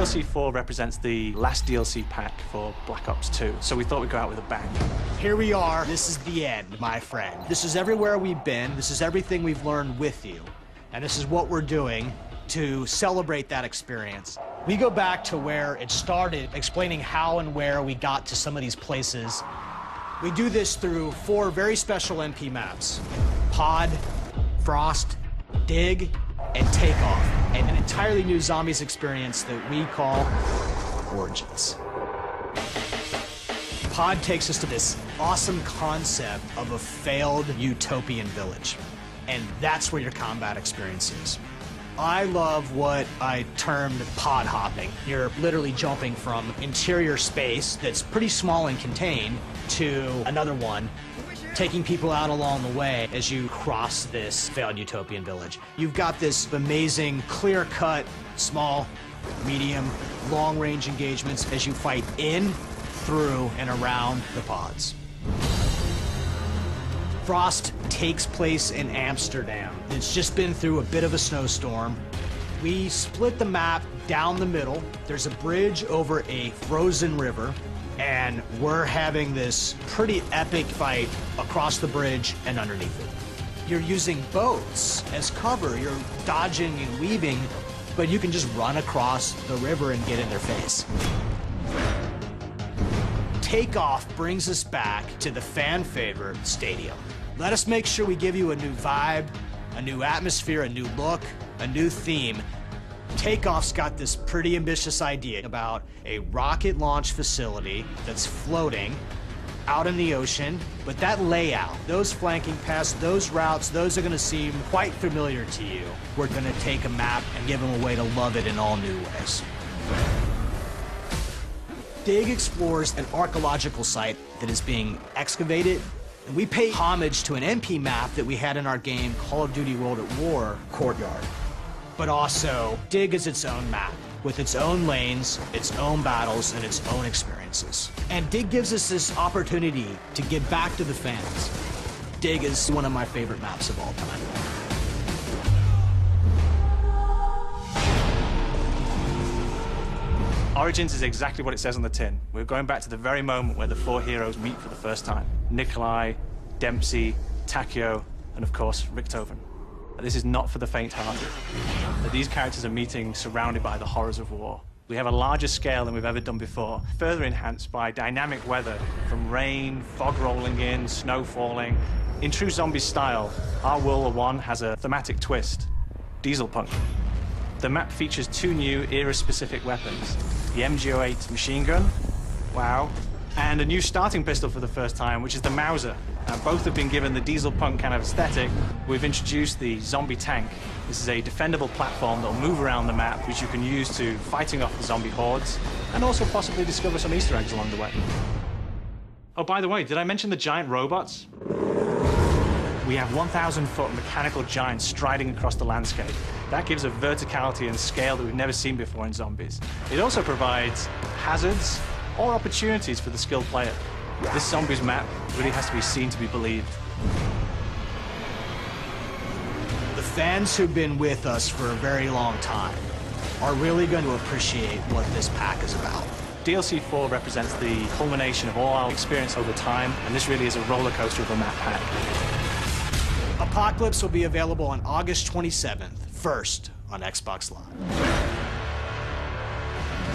DLC 4 represents the last DLC pack for Black Ops 2, so we thought we'd go out with a bang. Here we are. This is the end, my friend. This is everywhere we've been. This is everything we've learned with you. And this is what we're doing to celebrate that experience. We go back to where it started, explaining how and where we got to some of these places. We do this through 4 very special MP maps: Pod, Frost, Dig, and Takeoff, and an entirely new zombies experience that we call Origins. Pod takes us to this awesome concept of a failed utopian village, and that's where your combat experience is. I love what I termed pod hopping. You're literally jumping from interior space that's pretty small and contained to another one, taking people out along the way as you cross this failed utopian village. You've got this amazing, clear-cut, small, medium, long-range engagements as you fight in, through, and around the pods. Frost takes place in Amsterdam. It's just been through a bit of a snowstorm. We split the map down the middle. There's a bridge over a frozen river, and we're having this pretty epic fight across the bridge and underneath it. You're using boats as cover. You're dodging and weaving, but you can just run across the river and get in their face. Takeoff brings us back to the fan favorite stadium. Let us make sure we give you a new vibe, a new atmosphere, a new look, a new theme. Takeoff's got this pretty ambitious idea about a rocket launch facility that's floating out in the ocean, but that layout, those flanking paths, those routes, those are gonna seem quite familiar to you. We're gonna take a map and give them a way to love it in all new ways. Dig explores an archaeological site that is being excavated, and we pay homage to an MP map that we had in our game, Call of Duty World at War, Courtyard. But also, Dig is its own map, with its own lanes, its own battles, and its own experiences. And Dig gives us this opportunity to give back to the fans. Dig is one of my favorite maps of all time. Origins is exactly what it says on the tin. We're going back to the very moment where the 4 heroes meet for the first time. Nikolai, Dempsey, Takeo, and of course, Richthofen. This is not for the faint-hearted. These characters are meeting surrounded by the horrors of war. We have a larger scale than we've ever done before, further enhanced by dynamic weather, from rain, fog rolling in, snow falling. In true zombie style, our World War I has a thematic twist: diesel punk. The map features 2 new era-specific weapons: the MG08 machine gun, wow, and a new starting pistol for the first time, which is the Mauser. Both have been given the diesel punk kind of aesthetic. We've introduced the zombie tank. This is a defendable platform that will move around the map, which you can use to fighting off the zombie hordes, and also possibly discover some Easter eggs along the way. Oh, by the way, did I mention the giant robots? We have 1,000-foot mechanical giants striding across the landscape. That gives a verticality and scale that we've never seen before in zombies. It also provides hazards or opportunities for the skilled player. This zombies map really has to be seen to be believed. The fans who've been with us for a very long time are really going to appreciate what this pack is about. DLC 4 represents the culmination of all our experience over time, and this really is a roller coaster of a map pack. Apocalypse will be available on August 27th, first on Xbox Live.